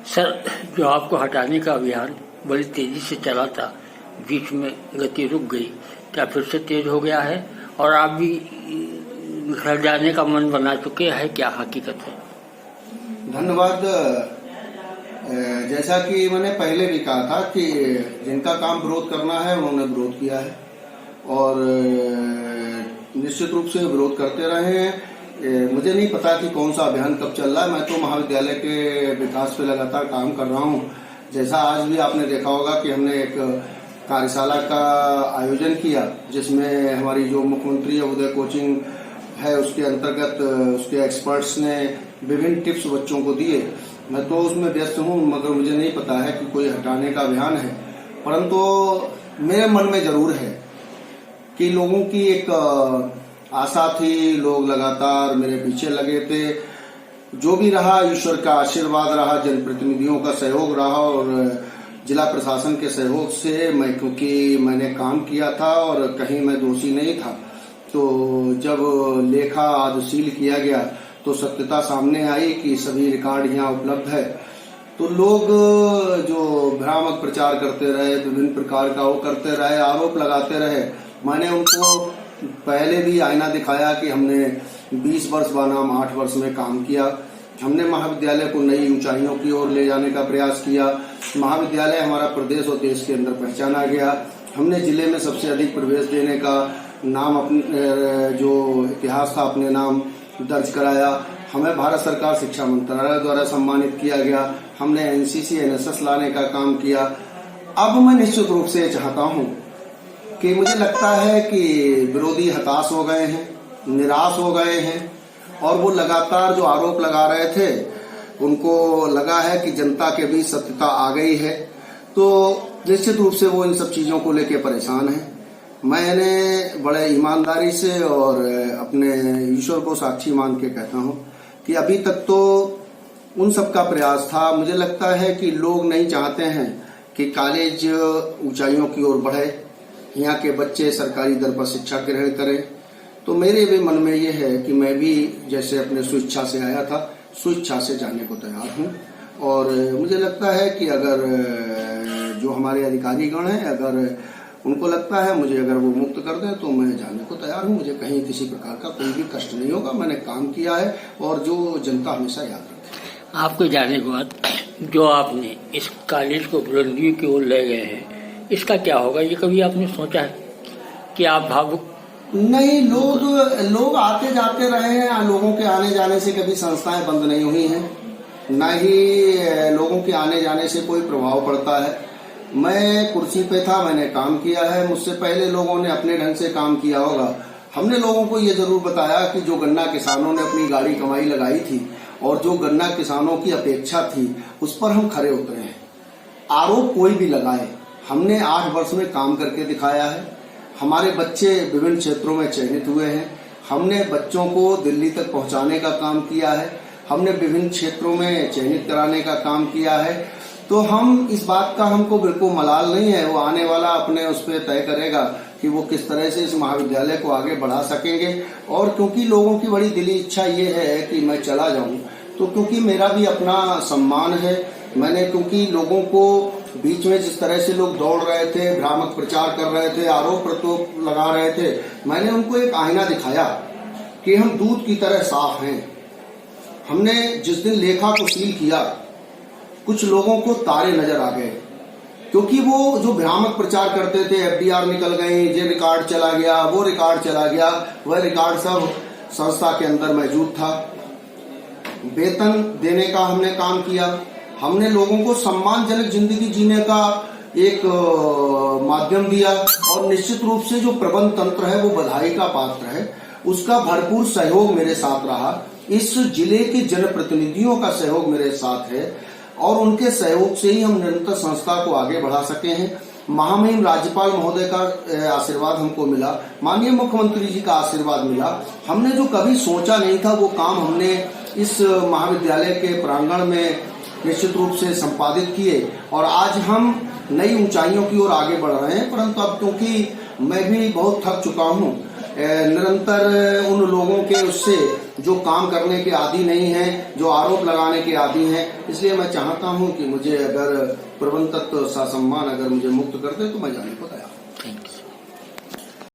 Sir, जो आपको हटाने का अभियान बड़ी तेजी से चला था, बीच में गति रुक गई, क्या फिर से तेज हो गया है और आप भी घर जाने का मन बना चुके हैं? क्या हकीकत है? धन्यवाद। जैसा कि मैंने पहले भी कहा था कि जिनका काम विरोध करना है उन्होंने विरोध किया है और निश्चित रूप से विरोध करते रहे हैं। मुझे नहीं पता कि कौन सा अभियान कब चल रहा है। मैं तो महाविद्यालय के विकास पे लगातार काम कर रहा हूँ। जैसा आज भी आपने देखा होगा कि हमने एक कार्यशाला का आयोजन किया जिसमें हमारी जो मुख्यमंत्री उदय कोचिंग है उसके अंतर्गत उसके एक्सपर्ट्स ने विभिन्न टिप्स बच्चों को दिए। मैं तो उसमें व्यस्त हूँ, मगर मुझे नहीं पता है कि कोई हटाने का अभियान है, परंतु मेरे मन में जरूर है कि लोगों की एक आशा थी, लोग लगातार मेरे पीछे लगे थे। जो भी रहा, ईश्वर का आशीर्वाद रहा, जनप्रतिनिधियों का सहयोग रहा और जिला प्रशासन के सहयोग से क्योंकि मैंने काम किया था और कहीं मैं दोषी नहीं था, तो जब लेखा आदशील किया गया तो सत्यता सामने आई कि सभी रिकॉर्ड यहाँ उपलब्ध है। तो लोग जो भ्रामक प्रचार करते रहे, विभिन्न प्रकार का वो करते रहे, आरोप लगाते रहे, मैंने उनको पहले भी आईना दिखाया कि हमने 20 वर्ष बनाम 8 वर्ष में काम किया। हमने महाविद्यालय को नई ऊंचाइयों की ओर ले जाने का प्रयास किया। महाविद्यालय हमारा प्रदेश और देश के अंदर पहचाना गया। हमने जिले में सबसे अधिक प्रवेश देने का नाम अपने जो इतिहास था अपने नाम दर्ज कराया। हमें भारत सरकार शिक्षा मंत्रालय द्वारा सम्मानित किया गया। हमने एनसीसी एनएसएस लाने का काम किया। अब मैं निश्चित रूप से चाहता हूं कि मुझे लगता है कि विरोधी हताश हो गए हैं, निराश हो गए हैं और वो लगातार जो आरोप लगा रहे थे उनको लगा है कि जनता के बीच सत्यता आ गई है, तो निश्चित रूप से वो इन सब चीजों को लेकर परेशान है। मैंने बड़े ईमानदारी से और अपने ईश्वर को साक्षी मान के कहता हूं कि अभी तक तो उन सब का प्रयास था। मुझे लगता है कि लोग नहीं चाहते हैं कि कॉलेज ऊंचाइयों की ओर बढ़े, यहाँ के बच्चे सरकारी दर पर शिक्षा ग्रहण करें। तो मेरे भी मन में ये है कि मैं भी जैसे अपने स्वेच्छा से आया था, स्वेच्छा से जाने को तैयार हूँ। और मुझे लगता है कि अगर जो हमारे अधिकारीगण हैं, अगर उनको लगता है मुझे अगर वो मुक्त कर दें तो मैं जाने को तैयार हूँ। मुझे कहीं किसी प्रकार का कोई भी कष्ट नहीं होगा। मैंने काम किया है और जो जनता हमेशा याद रखे। आपके जाने के बाद जो आपने इस कॉलेज को बुलंदियों की ओर ले गए हैं, इसका क्या होगा? ये कभी आपने सोचा है कि आप भावुक? नहीं, लोग आते जाते रहे हैं। लोगों के आने जाने से कभी संस्थाएं बंद नहीं हुई हैं, न ही लोगों के आने जाने से कोई प्रभाव पड़ता है। मैं कुर्सी पे था, मैंने काम किया है। मुझसे पहले लोगों ने अपने ढंग से काम किया होगा। हमने लोगों को ये जरूर बताया कि जो गन्ना किसानों ने अपनी गाड़ी कमाई लगाई थी और जो गन्ना किसानों की अपेक्षा थी उस पर हम खरे उतरे हैं। आरोप कोई भी लगाए, हमने 8 वर्ष में काम करके दिखाया है। हमारे बच्चे विभिन्न क्षेत्रों में चयनित हुए हैं। हमने बच्चों को दिल्ली तक पहुंचाने का काम किया है। हमने विभिन्न क्षेत्रों में चयनित कराने का काम किया है। तो हम इस बात का हमको बिल्कुल मलाल नहीं है। वो आने वाला अपने उस पर तय करेगा कि वो किस तरह से इस महाविद्यालय को आगे बढ़ा सकेंगे। और क्योंकि लोगों की बड़ी दिली इच्छा ये है कि मैं चला जाऊं, तो क्योंकि मेरा भी अपना सम्मान है, मैंने क्योंकि लोगों को बीच में जिस तरह से लोग दौड़ रहे थे, भ्रामक प्रचार कर रहे थे, आरोप प्रत्यारोप लगा रहे थे, मैंने उनको एक आईना दिखाया कि हम दूध की तरह साफ हैं। हमने जिस दिन लेखा को सील किया, कुछ लोगों को तारे नजर आ गए, क्योंकि वो जो भ्रामक प्रचार करते थे, एफडीआर निकल गई, ये रिकॉर्ड चला गया, वो रिकॉर्ड चला गया, वह रिकॉर्ड सब संस्था के अंदर मौजूद था। वेतन देने का हमने काम किया। हमने लोगों को सम्मानजनक जिंदगी जीने का एक माध्यम दिया और निश्चित रूप से जो प्रबंध तंत्र है वो बधाई का पात्र है। उसका भरपूर सहयोग मेरे साथ रहा। इस जिले के जनप्रतिनिधियों का सहयोग मेरे साथ है और उनके सहयोग से ही हम निरंतर संस्था को आगे बढ़ा सके हैं। महामहिम राज्यपाल महोदय का आशीर्वाद हमको मिला, माननीय मुख्यमंत्री जी का आशीर्वाद मिला। हमने जो कभी सोचा नहीं था वो काम हमने इस महाविद्यालय के प्रांगण में निश्चित रूप से संपादित किए और आज हम नई ऊंचाइयों की ओर आगे बढ़ रहे हैं। परंतु अब क्योंकि मैं भी बहुत थक चुका हूं निरंतर उन लोगों के उससे जो काम करने के आदी नहीं है, जो आरोप लगाने के आदी हैं। इसलिए मैं चाहता हूं कि मुझे अगर प्रबंध तत्व सा सम्मान अगर मुझे मुक्त कर दे तो मैं जाने को तैयार हूं। Thank you.